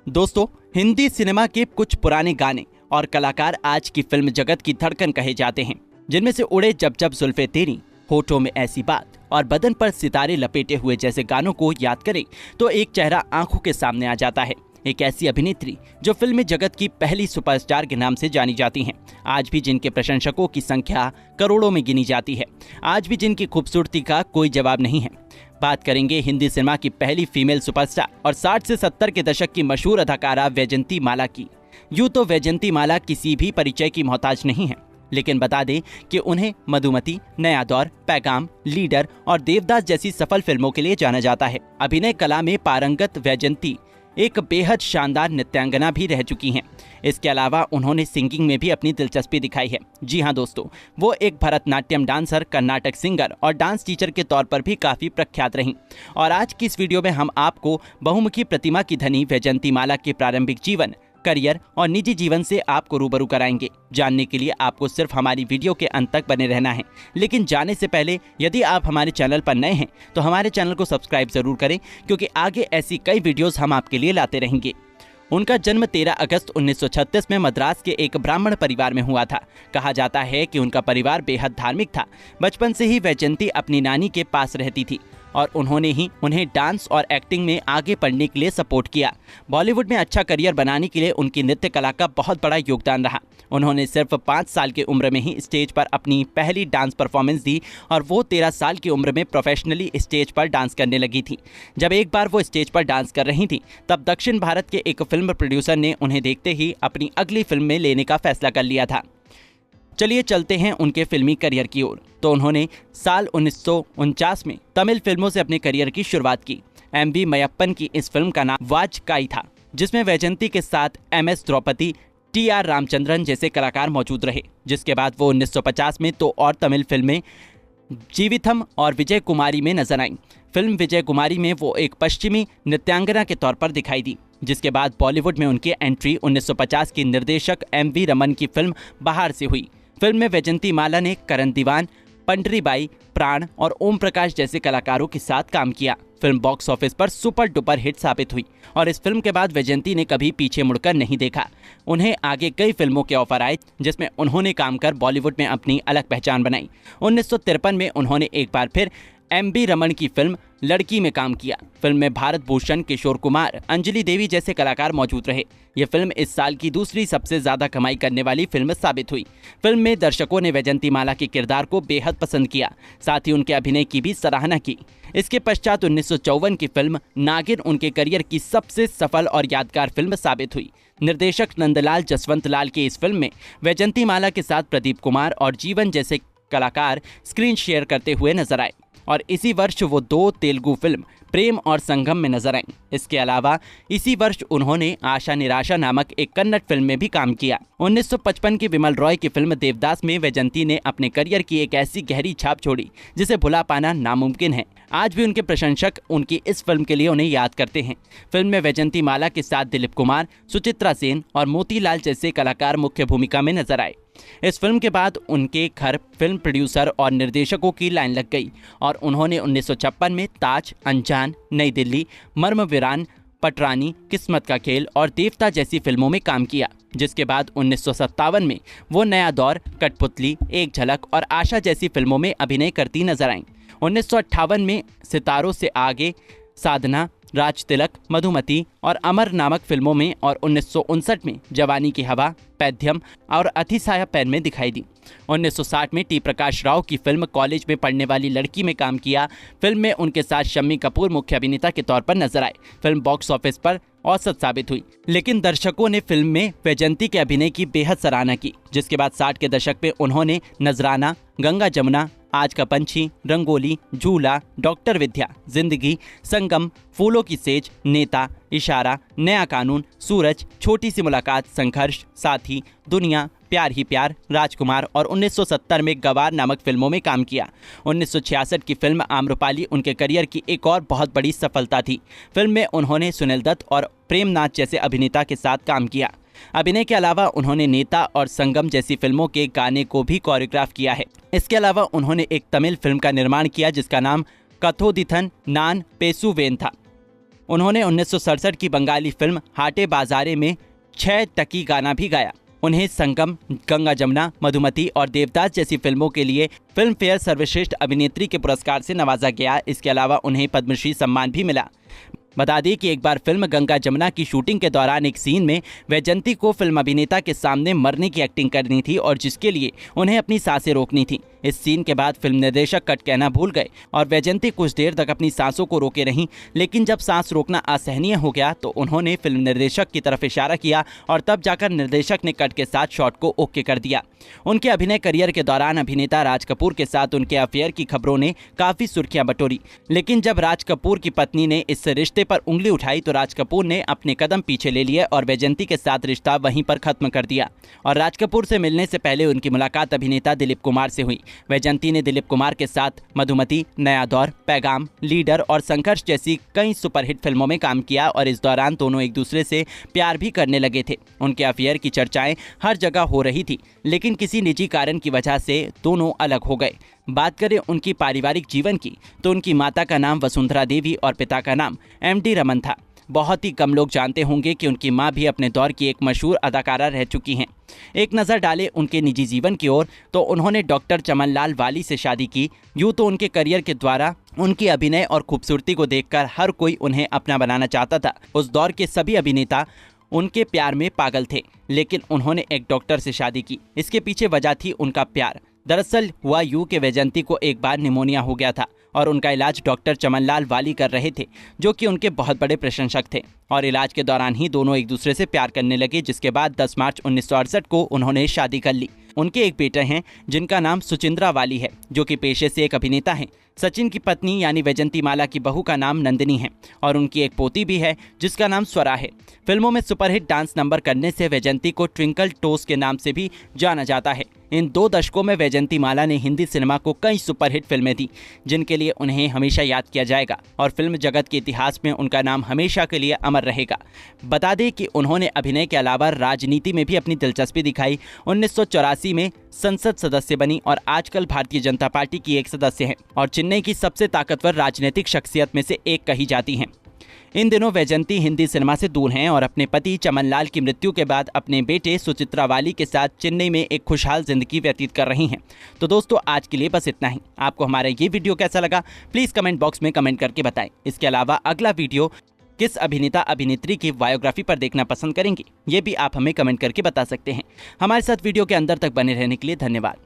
दोस्तों, हिंदी सिनेमा के कुछ पुराने गाने और कलाकार आज की फिल्म जगत की धड़कन कहे जाते हैं, जिनमें से उड़े जब जब जुल्फे तेरी, होठों में ऐसी बात और बदन पर सितारे लपेटे हुए जैसे गानों को याद करें तो एक चेहरा आंखों के सामने आ जाता है। एक ऐसी अभिनेत्री जो फिल्म जगत की पहली सुपरस्टार के नाम से जानी जाती हैं, आज भी जिनके प्रशंसकों की संख्या करोड़ों में गिनी जाती है, आज भी जिनकी खूबसूरती का कोई जवाब नहीं है। बात करेंगे हिंदी सिनेमा की पहली फीमेल सुपरस्टार और 60 से 70 के दशक की मशहूर अदाकारा वैजयंती माला की। यूं तो वैजयंती माला किसी भी परिचय की मोहताज नहीं है, लेकिन बता दें कि उन्हें मधुमती, नया दौर, पैगाम, लीडर और देवदास जैसी सफल फिल्मों के लिए जाना जाता है। अभिनय कला में पारंगत वैजयंती एक बेहद शानदार नृत्यांगना भी रह चुकी हैं। इसके अलावा उन्होंने सिंगिंग में भी अपनी दिलचस्पी दिखाई है। जी हाँ दोस्तों, वो एक भरतनाट्यम डांसर, कर्नाटक सिंगर और डांस टीचर के तौर पर भी काफ़ी प्रख्यात रहीं। और आज की इस वीडियो में हम आपको बहुमुखी प्रतिमा की धनी वैजयंती माला के प्रारंभिक जीवन, करियर और निजी जीवन से आपको रूबरू कराएंगे। जानने के लिए आपको सिर्फ हमारी वीडियो के अंत तक बने रहना है। लेकिन जाने से पहले यदि आप हमारे चैनल पर नए हैं तो हमारे चैनल को सब्सक्राइब जरूर करें, क्योंकि आगे ऐसी कई वीडियोस हम आपके लिए लाते रहेंगे। उनका जन्म 13 अगस्त 1936 में मद्रास के एक ब्राह्मण परिवार में हुआ था। कहा जाता है कि उनका परिवार बेहद धार्मिक था। बचपन से ही वैजयंती अपनी नानी के पास रहती थी और उन्होंने ही उन्हें डांस और एक्टिंग में आगे बढ़ने के लिए सपोर्ट किया। बॉलीवुड में अच्छा करियर बनाने के लिए उनकी नृत्य कला का बहुत बड़ा योगदान रहा। उन्होंने सिर्फ 5 साल की उम्र में ही स्टेज पर अपनी पहली डांस परफॉर्मेंस दी और वो 13 साल की उम्र में प्रोफेशनली स्टेज पर डांस करने लगी थी। जब एक बार वो स्टेज पर डांस कर रही थी, तब दक्षिण भारत के एक फिल्म प्रोड्यूसर ने उन्हें देखते ही अपनी अगली फिल्म में लेने का फैसला कर लिया था। चलिए चलते हैं उनके फिल्मी करियर की ओर। तो उन्होंने साल 1949 में तमिल फिल्मों से अपने करियर की शुरुआत की। एमवी मयप्पन की इस फिल्म का नाम वाजकाई था, जिसमें वैजयंती के साथ एमएस द्रौपदी, टीआर रामचंद्रन जैसे कलाकार मौजूद रहे। जिसके बाद वो 1950 में तो और तमिल फिल्में जीविथम और विजय कुमारी में नजर आईं। फिल्म विजय कुमारी में वो एक पश्चिमी नृत्यांगना के तौर पर दिखाई दी। जिसके बाद बॉलीवुड में उनकी एंट्री 1950 की निर्देशक एमवी रमन की फिल्म बाहर से हुई। फिल्म में वैजयंती माला ने करण दीवान, पंडरीबाई, प्राण और ओम प्रकाश जैसे कलाकारों के साथ काम किया। फिल्म बॉक्स ऑफिस पर सुपर डुपर हिट साबित हुई और इस फिल्म के बाद वैजयंती ने कभी पीछे मुड़कर नहीं देखा। उन्हें आगे कई फिल्मों के ऑफर आए, जिसमें उन्होंने काम कर बॉलीवुड में अपनी अलग पहचान बनाई। 1953 में उन्होंने एक बार फिर एमबी रमन की फिल्म लड़की में काम किया। फिल्म में भारत भूषण, किशोर कुमार, अंजलि देवी जैसे कलाकार मौजूद रहे। यह फिल्म इस साल की दूसरी सबसे ज्यादा कमाई करने वाली फिल्म साबित हुई। फिल्म में दर्शकों ने वैजयंती माला के किरदार को बेहद पसंद किया, साथ ही उनके अभिनय की भी सराहना की। इसके पश्चात 1954 की फिल्म नागिन उनके करियर की सबसे सफल और यादगार फिल्म साबित हुई। निर्देशक नंदलाल जसवंतलाल की इस फिल्म में वैजयंती माला के साथ प्रदीप कुमार और जीवन जैसे कलाकार स्क्रीन शेयर करते हुए नजर आए और इसी वर्ष वो 2 तेलुगु फिल्म प्रेम और संगम में नजर आईं। इसके अलावा इसी वर्ष उन्होंने आशा निराशा नामक एक कन्नड़ फिल्म में भी काम किया। 1955 की विमल रॉय की फिल्म देवदास में वैजयंती ने अपने करियर की एक ऐसी गहरी छाप छोड़ी जिसे भुला पाना नामुमकिन है। आज भी उनके प्रशंसक उनकी इस फिल्म के लिए उन्हें याद करते हैं। फिल्म में वैजयंती माला के साथ दिलीप कुमार, सुचित्रा सेन और मोतीलाल जैसे कलाकार मुख्य भूमिका में नजर आए। इस फिल्म के बाद उनके घर फिल्म प्रोड्यूसर और निर्देशकों की लाइन लग गई और उन्होंने 1956 में ताज, अनजान, नई दिल्ली, मर्मवीरान, पटरानी, किस्मत का खेल और देवता जैसी फिल्मों में काम किया। जिसके बाद 1957 में वो नया दौर, कठपुतली, एक झलक और आशा जैसी फिल्मों में अभिनय करती नजर आईं। 1958 में सितारों से आगे, साधना, राज तिलक, मधुमती और अमर नामक फिल्मों में और 1959 में जवानी की हवा, पैद्यम और अतिसाया पैन में दिखाई दी। 1960 में टी प्रकाश राव की फिल्म कॉलेज में पढ़ने वाली लड़की में काम किया। फिल्म में उनके साथ शम्मी कपूर मुख्य अभिनेता के तौर पर नजर आए। फिल्म बॉक्स ऑफिस पर औसत साबित हुई, लेकिन दर्शकों ने फिल्म में वैजयंती के अभिनय की बेहद सराहना की। जिसके बाद 60 के दशक में उन्होंने नजराना, गंगा जमुना, आज का पंछी, रंगोली, झूला, डॉक्टर विद्या, जिंदगी, संगम, फूलों की सेज, नेता, इशारा, नया कानून, सूरज, छोटी सी मुलाकात, संघर्ष, साथी, दुनिया, प्यार ही प्यार, राजकुमार और 1970 में गवार नामक फिल्मों में काम किया। 1966 की फिल्म आम्रपाली उनके करियर की एक और बहुत बड़ी सफलता थी। फिल्म में उन्होंने सुनील दत्त और प्रेमनाथ जैसे अभिनेता के साथ काम किया। अभिनय के अलावा उन्होंने नेता और संगम जैसी फिल्मों के गाने को भी कोरियोग्राफ किया है। इसके अलावा उन्होंने एक तमिल फिल्म का निर्माण किया जिसका नाम कथोदिथन नान पेसुवेन था। उन्होंने 1967 की बंगाली फिल्म हाटे बाजारे में 6 टकी गाना भी गाया। उन्हें संगम, गंगा जमुना, मधुमती और देवदास जैसी फिल्मों के लिए फिल्म फेयर सर्वश्रेष्ठ अभिनेत्री के पुरस्कार से नवाजा गया। इसके अलावा उन्हें पद्मश्री सम्मान भी मिला। बता दें कि एक बार फिल्म गंगा जमुना की शूटिंग के दौरान एक सीन में वैजयंती को फिल्म अभिनेता के सामने मरने की एक्टिंग करनी थी और जिसके लिए उन्हें अपनी सांसें रोकनी थी। इस सीन के बाद फिल्म निर्देशक कट कहना भूल गए और वैजयंती कुछ देर तक अपनी सांसों को रोके रहीं, लेकिन जब सांस रोकना असहनीय हो गया तो उन्होंने फिल्म निर्देशक की तरफ इशारा किया और तब जाकर निर्देशक ने कट के साथ शॉट को ओके कर दिया। उनके अभिनय करियर के दौरान अभिनेता राज कपूर के साथ उनके अफेयर की खबरों ने काफी सुर्खियां बटोरी, लेकिन जब राज कपूर की पत्नी ने इस रिश्ते पर उंगली उठाई तो राज कपूर ने अपने कदम पीछे ले लिए और वैजयंती के साथ रिश्ता वहीं पर खत्म कर दिया। और राज कपूर से मिलने से पहले उनकी मुलाकात अभिनेता दिलीप कुमार से हुई। वैजयंती ने दिलीप कुमार के साथ मधुमती, नया दौर, पैगाम, लीडर और संघर्ष जैसी कई सुपरहिट फिल्मों में काम किया और इस दौरान दोनों एक दूसरे से प्यार भी करने लगे थे। उनके अफेयर की चर्चाएं हर जगह हो रही थी, लेकिन किसी निजी कारण की वजह से दोनों अलग हो गए। बात करें उनकी पारिवारिक जीवन की तो उनकी माता का नाम वसुंधरा देवी और पिता का नाम MD रमन था। बहुत ही कम लोग जानते होंगे कि उनकी मां भी अपने दौर की एक मशहूर अदाकारा रह चुकी हैं। एक नज़र डालें उनके निजी जीवन की ओर तो उन्होंने डॉक्टर चमनलाल वाली से शादी की। यूँ तो उनके करियर के द्वारा उनकी अभिनय और खूबसूरती को देखकर हर कोई उन्हें अपना बनाना चाहता था। उस दौर के सभी अभिनेता उनके प्यार में पागल थे, लेकिन उन्होंने एक डॉक्टर से शादी की। इसके पीछे वजह थी उनका प्यार। दरअसल हुआ यूं कि वैजयंती को एक बार निमोनिया हो गया था और उनका इलाज डॉक्टर चमनलाल वाली कर रहे थे, जो कि उनके बहुत बड़े प्रशंसक थे। और इलाज के दौरान ही दोनों एक दूसरे से प्यार करने लगे, जिसके बाद 10 मार्च 1968 को उन्होंने शादी कर ली। उनके एक बेटे हैं जिनका नाम सुचिंद्रा वाली है, जो कि पेशे से एक अभिनेता हैं। सचिन की पत्नी यानी वैजयंती माला की बहू का नाम नंदिनी है और उनकी एक पोती भी है जिसका नाम स्वरा है। फिल्मों में सुपरहिट डांस नंबर करने से वैजयंती को ट्विंकल टोस के नाम से भी जाना जाता है। इन 2 दशकों में वैजयंती माला ने हिंदी सिनेमा को कई सुपरहिट फिल्में दी, जिनके लिए उन्हें हमेशा याद किया जाएगा और फिल्म जगत के इतिहास में उनका नाम हमेशा के लिए अमर रहेगा। बता दें कि उन्होंने अभिनय के अलावा राजनीति में भी अपनी दिलचस्पी दिखाई। 1984 में संसद सदस्य बनी और आजकल भारतीय जनता पार्टी की एक सदस्य हैं और चेन्नई की सबसे ताकतवर राजनीतिक शख्सियत में से एक कही जाती हैं। इन दिनों वैजयंती हिंदी सिनेमा से दूर हैं और अपने पति चमनलाल की मृत्यु के बाद अपने बेटे सुचित्रा वाली के साथ चेन्नई में एक खुशहाल जिंदगी व्यतीत कर रही हैं। तो दोस्तों, आज के लिए बस इतना ही। आपको हमारा ये वीडियो कैसा लगा प्लीज़ कमेंट बॉक्स में कमेंट करके बताएं। इसके अलावा अगला वीडियो किस अभिनेता अभिनेत्री की बायोग्राफी पर देखना पसंद करेंगे, ये भी आप हमें कमेंट करके बता सकते हैं। हमारे साथ वीडियो के अंदर तक बने रहने के लिए धन्यवाद।